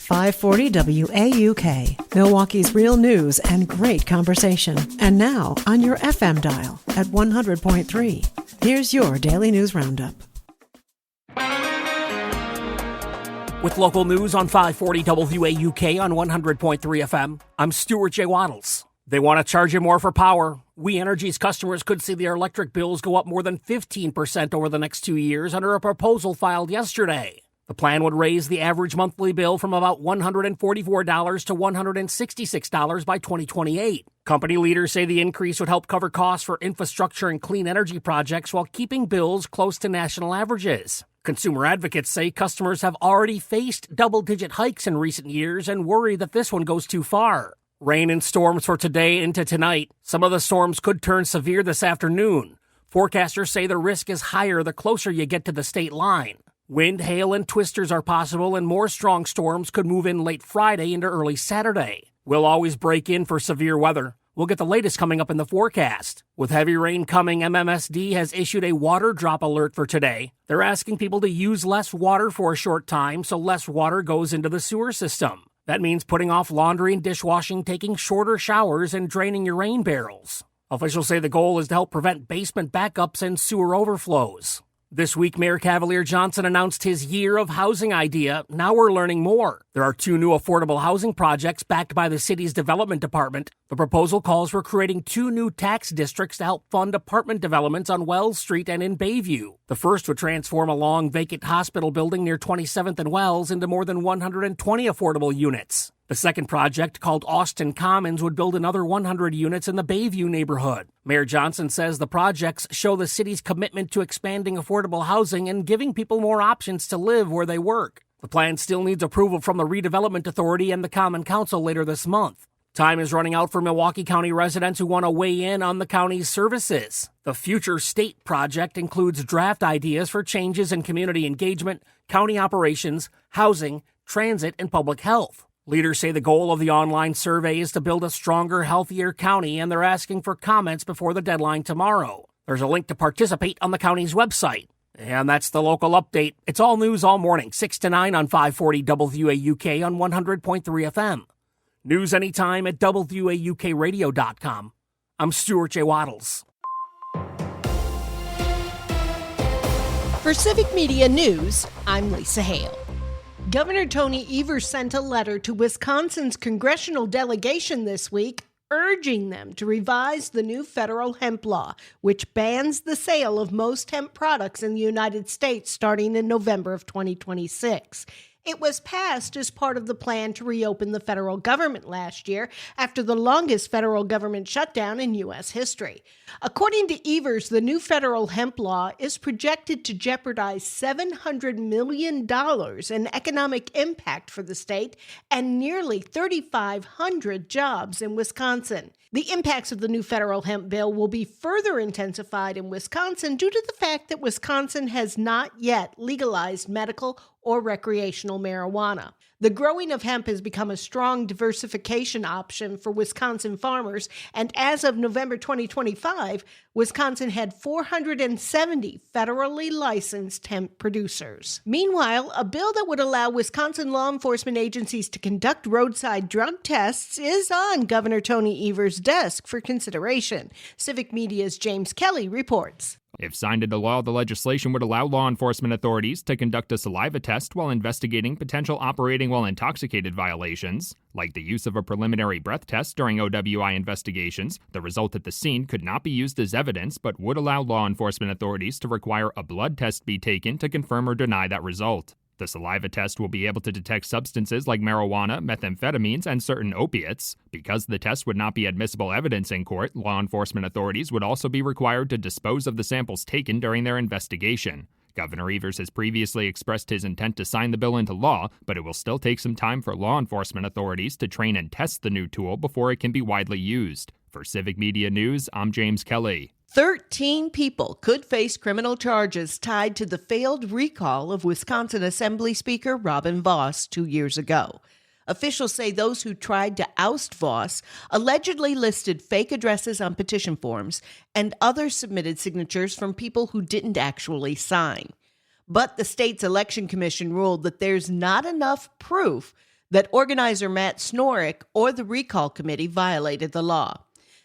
540 WAUK, Milwaukee's real news and great conversation. And now on your FM dial at 100.3. Here's your Daily News Roundup. With local news on 540 WAUK on 100.3 FM, I'm Stuart J. Waddles. They want to charge you more for power. We Energy's customers could see their electric bills go up more than 15% over the next 2 years under a proposal filed yesterday. The plan would raise the average monthly bill from about $144 to $166 by 2028. Company leaders say the increase would help cover costs for infrastructure and clean energy projects while keeping bills close to national averages. Consumer advocates say customers have already faced double-digit hikes in recent years and worry that this one goes too far. Rain and storms for today into tonight. Some of the storms could turn severe this afternoon. Forecasters say the risk is higher the closer you get to the state line. Wind, hail, and twisters are possible, and more strong storms could move in late Friday into early Saturday. We'll always break in for severe weather. We'll get the latest coming up in the forecast. With heavy rain coming, MMSD has issued a water drop alert for today. They're asking people to use less water for a short time so less water goes into the sewer system. That means putting off laundry and dishwashing, taking shorter showers, and draining your rain barrels. Officials say the goal is to help prevent basement backups and sewer overflows. This week, Mayor Cavalier Johnson announced his Year of Housing idea. Now we're learning more. There are 2 new affordable housing projects backed by the city's development department. The proposal calls for creating 2 new tax districts to help fund apartment developments on Wells Street and in Bayview. The first would transform a long vacant hospital building near 27th and Wells into more than 120 affordable units. The second project, called Austin Commons, would build another 100 units in the Bayview neighborhood. Mayor Johnson says the projects show the city's commitment to expanding affordable housing and giving people more options to live where they work. The plan still needs approval from the Redevelopment Authority and the Common Council later this month. Time is running out for Milwaukee County residents who want to weigh in on the county's services. The Future State project includes draft ideas for changes in community engagement, county operations, housing, transit, and public health. Leaders say the goal of the online survey is to build a stronger, healthier county, and they're asking for comments before the deadline tomorrow. There's a link to participate on the county's website. And that's the local update. It's all news all morning, 6 to 9 on 540 WAUK on 100.3 FM. News anytime at WAUKradio.com. I'm Stuart J. Waddles. For Civic Media News, I'm Lisa Hale. Governor Tony Evers sent a letter to Wisconsin's congressional delegation this week urging them to revise the new federal hemp law, which bans the sale of most hemp products in the United States starting in November of 2026. It was passed as part of the plan to reopen the federal government last year after the longest federal government shutdown in U.S. history. According to Evers, the new federal hemp law is projected to jeopardize $700 million in economic impact for the state and nearly 3,500 jobs in Wisconsin. The impacts of the new federal hemp bill will be further intensified in Wisconsin due to the fact that Wisconsin has not yet legalized medical or recreational marijuana. The growing of hemp has become a strong diversification option for Wisconsin farmers, and as of November 2025, Wisconsin had 470 federally licensed hemp producers. Meanwhile, a bill that would allow Wisconsin law enforcement agencies to conduct roadside drug tests is on Governor Tony Evers' desk for consideration. Civic Media's James Kelly reports. If signed into law, the legislation would allow law enforcement authorities to conduct a saliva test while investigating potential operating while intoxicated violations, like the use of a preliminary breath test during OWI investigations. The result at the scene could not be used as evidence, but would allow law enforcement authorities to require a blood test be taken to confirm or deny that result. The saliva test will be able to detect substances like marijuana, methamphetamines, and certain opiates. Because the test would not be admissible evidence in court, law enforcement authorities would also be required to dispose of the samples taken during their investigation. Governor Evers has previously expressed his intent to sign the bill into law, but it will still take some time for law enforcement authorities to train and test the new tool before it can be widely used. For Civic Media News, I'm James Kelly. 13 people could face criminal charges tied to the failed recall of Wisconsin Assembly Speaker Robin Vos 2 years ago. Officials say those who tried to oust Vos allegedly listed fake addresses on petition forms, and others submitted signatures from people who didn't actually sign. But the state's election commission ruled that there's not enough proof that organizer Matt Snorek or the recall committee violated the law.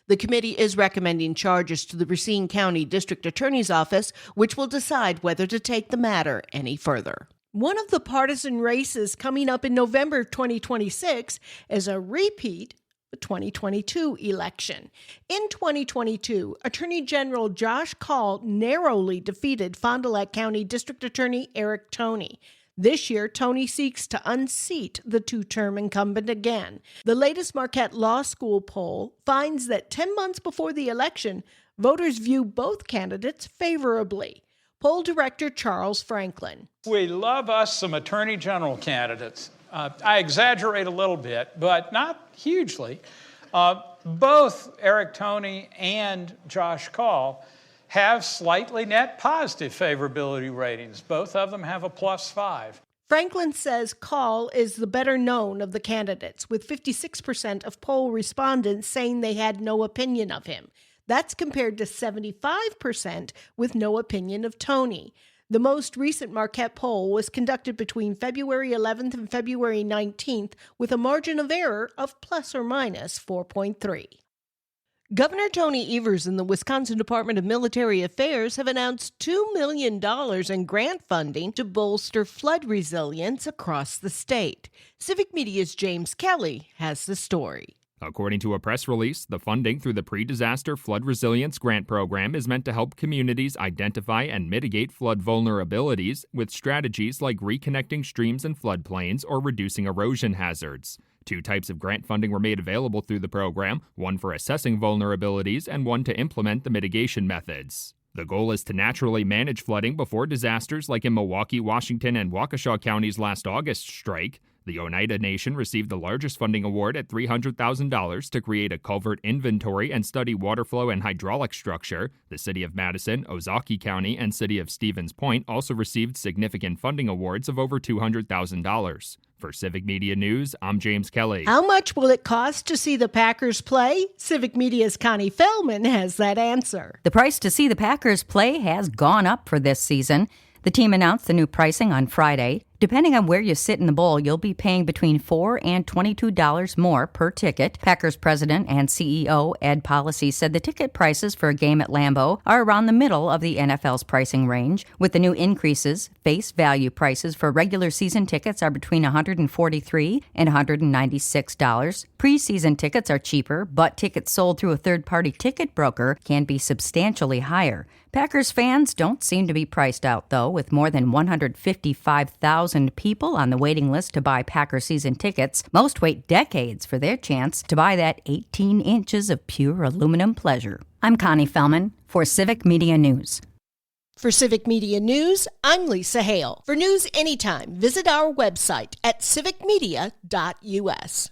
The committee is recommending charges to the Racine County District Attorney's Office, which will decide whether to take the matter any further. One of the partisan races coming up in November 2026 is a repeat of the 2022 election. In 2022, Attorney General Josh Kaul narrowly defeated Fond du Lac County District Attorney Eric Toney. This year, Toney seeks to unseat the two-term incumbent again. The latest Marquette Law School poll finds that 10 months before the election, voters view both candidates favorably. Poll director Charles Franklin. We love us some attorney general candidates. I exaggerate a little bit, but not hugely. Both Eric Toney and Josh Kaul have slightly net positive favorability ratings. Both of them have a +5. Franklin says Kaul is the better known of the candidates, with 56% of poll respondents saying they had no opinion of him. That's compared to 75% with no opinion of Toney. The most recent Marquette poll was conducted between February 11th and February 19th with a margin of error of plus or minus 4.3. Governor Tony Evers and the Wisconsin Department of Military Affairs have announced $2 million in grant funding to bolster flood resilience across the state. Civic Media's James Kelly has the story. According to a press release, the funding through the Pre-Disaster Flood Resilience Grant Program is meant to help communities identify and mitigate flood vulnerabilities with strategies like reconnecting streams and floodplains or reducing erosion hazards. 2 types of grant funding were made available through the program, one for assessing vulnerabilities and one to implement the mitigation methods. The goal is to naturally manage flooding before disasters like in Milwaukee, Washington, and Waukesha counties last August strike. The Oneida Nation received the largest funding award at $300,000 to create a culvert inventory and study water flow and hydraulic structure. The City of Madison, Ozaukee County, and City of Stevens Point also received significant funding awards of over $200,000. For Civic Media News, I'm James Kelly. How much will it cost to see the Packers play? Civic Media's Connie Feldman has that answer. The price to see the Packers play has gone up for this season. The team announced the new pricing on Friday. Depending on where you sit in the bowl, you'll be paying between $4 and $22 more per ticket. Packers president and CEO Ed Policy said the ticket prices for a game at Lambeau are around the middle of the NFL's pricing range. With the new increases, face value prices for regular season tickets are between $143 and $196. Preseason tickets are cheaper, but tickets sold through a third-party ticket broker can be substantially higher. Packers fans don't seem to be priced out, though, with more than 155,000 people on the waiting list to buy Packer season tickets. Most wait decades for their chance to buy that 18 inches of pure aluminum pleasure. I'm Connie Feldman for Civic Media News. For Civic Media News, I'm Lisa Hale. For news anytime, visit our website at civicmedia.us.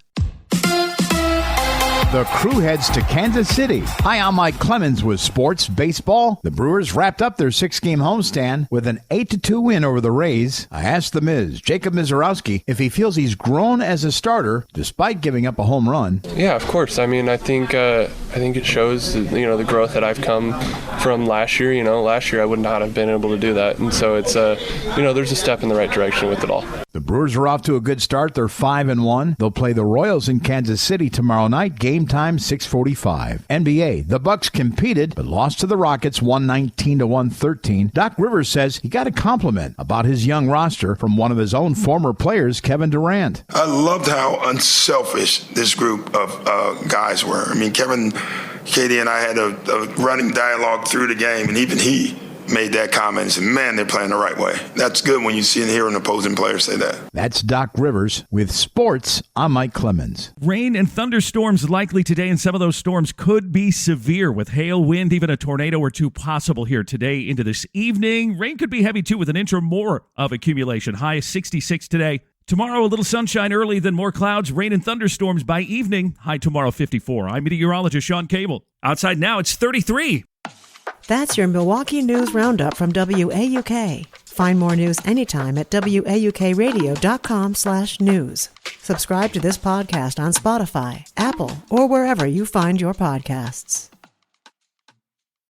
The crew heads to Kansas City. Hi, I'm Mike Clemens with Sports Baseball. The Brewers wrapped up their 6-game homestand with an 8-2 win over the Rays. I asked the Miz, Jacob Mizorowski, if he feels he's grown as a starter despite giving up a home run. Yeah, of course. I mean, I think it shows the growth that I've come from last year. Last year I would not have been able to do that, and so it's there's a step in the right direction with it all. The Brewers are off to a good start. They're 5-1. They'll play the Royals in Kansas City tomorrow night. Game time 6:45. NBA, the Bucks competed but lost to the Rockets 119-113. Doc Rivers says he got a compliment about his young roster from one of his own former players, Kevin Durant. I loved how unselfish this group of guys were. I mean, Kevin, Katie, and I had a running dialogue through the game, and even he made that comment and said, man, they're playing the right way. That's good when you see and hear an opposing player say that. That's Doc Rivers with sports. I'm Mike Clemens. Rain and thunderstorms likely today, and some of those storms could be severe with hail, wind, even a tornado or two possible here today into this evening. Rain could be heavy too with an inch or more of accumulation. High is 66 today. Tomorrow, a little sunshine early, then more clouds, rain and thunderstorms by evening. High tomorrow, 54. I'm meteorologist Sean Cable. Outside now, it's 33. That's your Milwaukee News Roundup from WAUK. Find more news anytime at waukradio.com/news. Subscribe to this podcast on Spotify, Apple, or wherever you find your podcasts.